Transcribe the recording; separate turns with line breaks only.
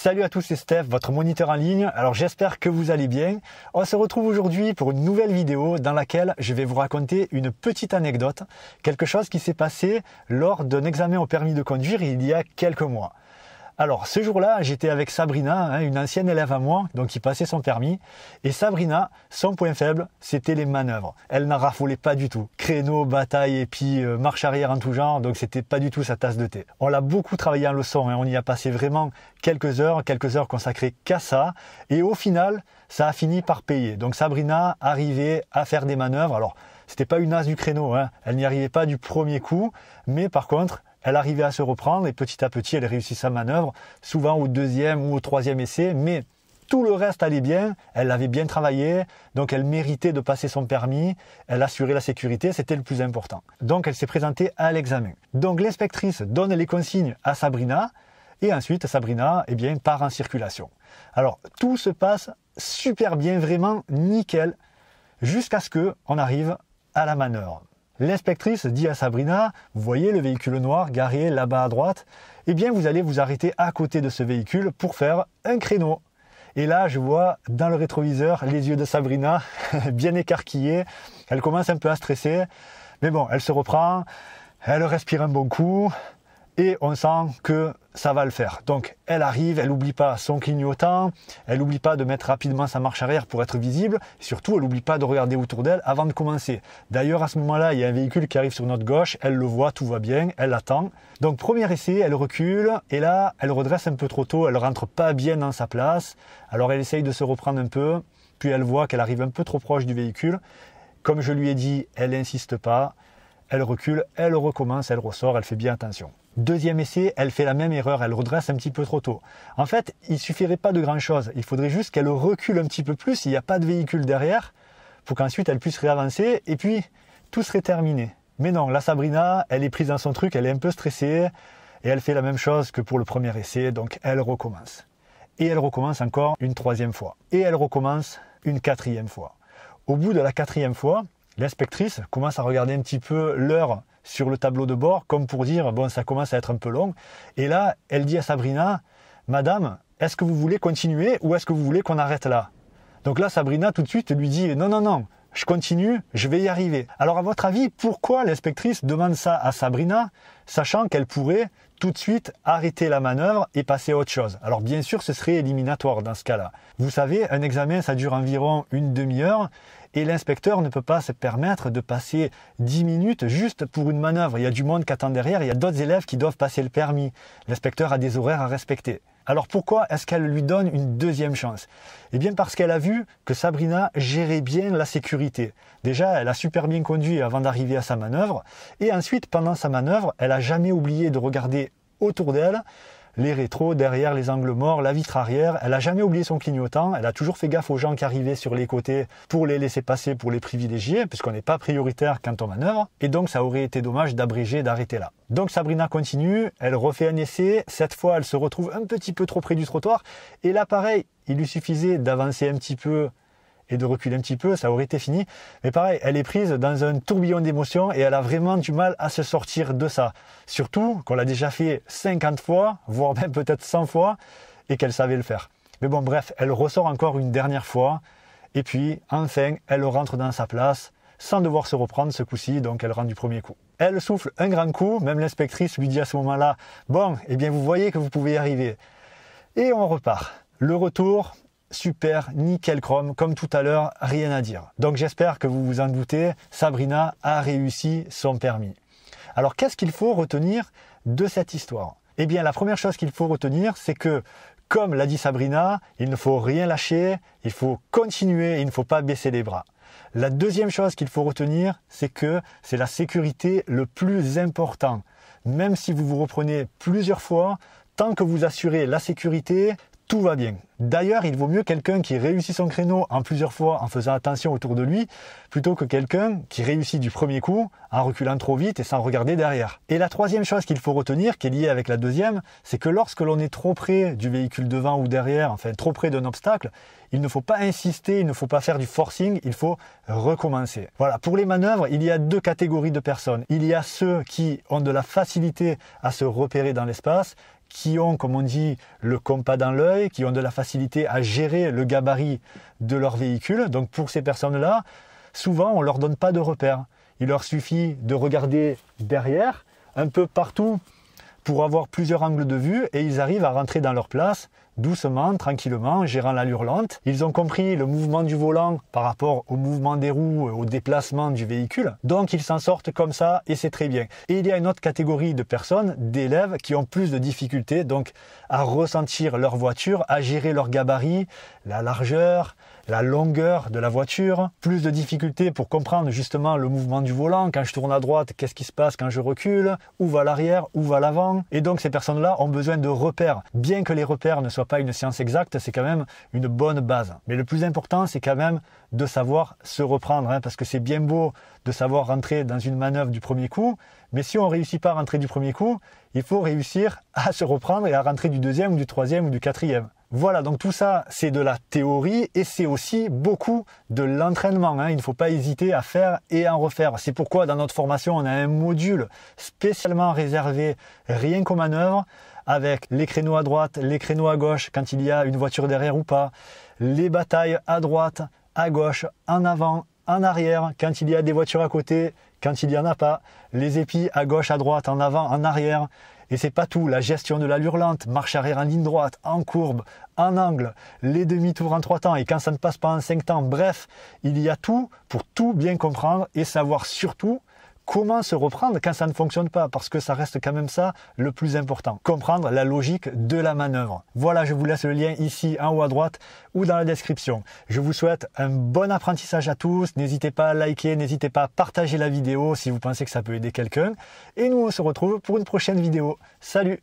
Salut à tous, c'est Steph, votre moniteur en ligne. Alors j'espère que vous allez bien. On se retrouve aujourd'hui pour une nouvelle vidéo dans laquelle je vais vous raconter une petite anecdote, quelque chose qui s'est passé lors d'un examen au permis de conduire il y a quelques mois. Alors ce jour-là, j'étais avec Sabrina, une ancienne élève à moi, donc qui passait son permis. Et Sabrina, son point faible, c'était les manœuvres. Elle n'en raffolait pas du tout. Créneau, bataille et puis marche arrière en tout genre, donc c'était pas du tout sa tasse de thé. On l'a beaucoup travaillé en leçon, on y a passé vraiment quelques heures consacrées qu'à ça. Et au final, ça a fini par payer. Donc Sabrina arrivait à faire des manœuvres. Alors c'était pas une as du créneau, elle n'y arrivait pas du premier coup, mais par contre, elle arrivait à se reprendre et petit à petit, elle réussit sa manœuvre, souvent au deuxième ou au troisième essai, mais tout le reste allait bien, elle avait bien travaillé, donc elle méritait de passer son permis, elle assurait la sécurité, c'était le plus important. Donc elle s'est présentée à l'examen. Donc l'inspectrice donne les consignes à Sabrina, et ensuite Sabrina part en circulation. Alors tout se passe super bien, vraiment nickel, jusqu'à ce qu'on arrive à la manœuvre. L'inspectrice dit à Sabrina, vous voyez le véhicule noir garé là-bas à droite, eh bien vous allez vous arrêter à côté de ce véhicule pour faire un créneau. Et là, je vois dans le rétroviseur les yeux de Sabrina bien écarquillés. Elle commence un peu à stresser, mais bon, elle se reprend, elle respire un bon coup et on sent que ça va le faire. Donc elle arrive, elle n'oublie pas son clignotant, elle n'oublie pas de mettre rapidement sa marche arrière pour être visible, et surtout elle n'oublie pas de regarder autour d'elle avant de commencer. D'ailleurs à ce moment-là, il y a un véhicule qui arrive sur notre gauche, elle le voit, tout va bien, elle l'attend. Donc premier essai, elle recule, et là elle redresse un peu trop tôt, elle rentre pas bien dans sa place, alors elle essaye de se reprendre un peu, puis elle voit qu'elle arrive un peu trop proche du véhicule. Comme je lui ai dit, elle n'insiste pas, elle recule, elle recommence, elle ressort, elle fait bien attention. Deuxième essai, elle fait la même erreur, elle redresse un petit peu trop tôt. En fait, il ne suffirait pas de grand chose, il faudrait juste qu'elle recule un petit peu plus s'il n'y a pas de véhicule derrière, pour qu'ensuite elle puisse réavancer, et puis tout serait terminé. Mais non, la Sabrina, elle est prise dans son truc, elle est un peu stressée, et elle fait la même chose que pour le premier essai, donc elle recommence. Et elle recommence encore une troisième fois. Et elle recommence une quatrième fois. Au bout de la quatrième fois, l'inspectrice commence à regarder un petit peu l'heure sur le tableau de bord, comme pour dire, bon, ça commence à être un peu long. Et là, elle dit à Sabrina, Madame, est-ce que vous voulez continuer ou est-ce que vous voulez qu'on arrête là? Donc là, Sabrina, tout de suite, lui dit, non, non, non, je continue, je vais y arriver. Alors, à votre avis, pourquoi l'inspectrice demande ça à Sabrina, sachant qu'elle pourrait tout de suite arrêter la manœuvre et passer à autre chose? Alors, bien sûr, ce serait éliminatoire dans ce cas-là. Vous savez, un examen, ça dure environ une demi-heure. Et l'inspecteur ne peut pas se permettre de passer 10 minutes juste pour une manœuvre. Il y a du monde qui attend derrière, il y a d'autres élèves qui doivent passer le permis. L'inspecteur a des horaires à respecter. Alors pourquoi est-ce qu'elle lui donne une deuxième chance? Eh bien parce qu'elle a vu que Sabrina gérait bien la sécurité. Déjà, elle a super bien conduit avant d'arriver à sa manœuvre. Et ensuite, pendant sa manœuvre, elle n'a jamais oublié de regarder autour d'elle, les rétros, derrière les angles morts, la vitre arrière. Elle n'a jamais oublié son clignotant. Elle a toujours fait gaffe aux gens qui arrivaient sur les côtés pour les laisser passer, pour les privilégier, puisqu'on n'est pas prioritaire quand on manœuvre. Et donc, ça aurait été dommage d'abréger, d'arrêter là. Donc, Sabrina continue. Elle refait un essai. Cette fois, elle se retrouve un petit peu trop près du trottoir. Et là, pareil, il lui suffisait d'avancer un petit peu et de reculer un petit peu, ça aurait été fini. Mais pareil, elle est prise dans un tourbillon d'émotions et elle a vraiment du mal à se sortir de ça. Surtout qu'on l'a déjà fait 50 fois, voire même peut-être 100 fois, et qu'elle savait le faire. Mais bon, bref, elle ressort encore une dernière fois, et puis enfin, elle rentre dans sa place, sans devoir se reprendre ce coup-ci, donc elle rentre du premier coup. Elle souffle un grand coup, même l'inspectrice lui dit à ce moment-là, bon, eh bien vous voyez que vous pouvez y arriver. Et on repart. Le retour, super, nickel chrome, comme tout à l'heure, rien à dire. Donc j'espère que vous vous en doutez, Sabrina a réussi son permis. Alors qu'est-ce qu'il faut retenir de cette histoire? Eh bien la première chose qu'il faut retenir, c'est que, comme l'a dit Sabrina, il ne faut rien lâcher, il faut continuer, il ne faut pas baisser les bras. La deuxième chose qu'il faut retenir, c'est que c'est la sécurité le plus important. Même si vous vous reprenez plusieurs fois, tant que vous assurez la sécurité, tout va bien. D'ailleurs, il vaut mieux quelqu'un qui réussit son créneau en plusieurs fois en faisant attention autour de lui, plutôt que quelqu'un qui réussit du premier coup en reculant trop vite et sans regarder derrière. Et la troisième chose qu'il faut retenir, qui est liée avec la deuxième, c'est que lorsque l'on est trop près du véhicule devant ou derrière, enfin trop près d'un obstacle, il ne faut pas insister, il ne faut pas faire du forcing, il faut recommencer. Voilà, pour les manœuvres, il y a deux catégories de personnes. Il y a ceux qui ont de la facilité à se repérer dans l'espace, qui ont, comme on dit, le compas dans l'œil, qui ont de la facilité à gérer le gabarit de leur véhicule. Donc pour ces personnes-là, souvent on ne leur donne pas de repères. Il leur suffit de regarder derrière, un peu partout, pour avoir plusieurs angles de vue et ils arrivent à rentrer dans leur place doucement, tranquillement, gérant l'allure lente. Ils ont compris le mouvement du volant par rapport au mouvement des roues, au déplacement du véhicule. Donc ils s'en sortent comme ça et c'est très bien. Et il y a une autre catégorie de personnes, d'élèves, qui ont plus de difficultés donc à ressentir leur voiture, à gérer leur gabarit, la largeur, la longueur de la voiture, plus de difficultés pour comprendre justement le mouvement du volant. Quand je tourne à droite, qu'est-ce qui se passe quand je recule? Où va l'arrière? Où va l'avant? Et donc ces personnes-là ont besoin de repères. Bien que les repères ne soient pas une science exacte, c'est quand même une bonne base. Mais le plus important, c'est quand même de savoir se reprendre, parce que c'est bien beau de savoir rentrer dans une manœuvre du premier coup, mais si on ne réussit pas à rentrer du premier coup, il faut réussir à se reprendre et à rentrer du deuxième, ou du troisième, ou du quatrième. Voilà, donc tout ça, c'est de la théorie et c'est aussi beaucoup de l'entraînement. Il ne faut pas hésiter à faire et à en refaire. C'est pourquoi dans notre formation, on a un module spécialement réservé rien qu'aux manœuvres, avec les créneaux à droite, les créneaux à gauche, quand il y a une voiture derrière ou pas, les batailles à droite, à gauche, en avant, en arrière, quand il y a des voitures à côté, quand il n'y en a pas, les épis à gauche, à droite, en avant, en arrière. Et c'est pas tout, la gestion de l'allure lente, marche arrière en ligne droite, en courbe, en angle, les demi-tours en 3 temps et quand ça ne passe pas en 5 temps. Bref, il y a tout pour tout bien comprendre et savoir surtout comment se reprendre quand ça ne fonctionne pas, parce que ça reste quand même ça le plus important. Comprendre la logique de la manœuvre. Voilà, je vous laisse le lien ici en haut à droite ou dans la description. Je vous souhaite un bon apprentissage à tous. N'hésitez pas à liker, n'hésitez pas à partager la vidéo si vous pensez que ça peut aider quelqu'un. Et nous, on se retrouve pour une prochaine vidéo. Salut!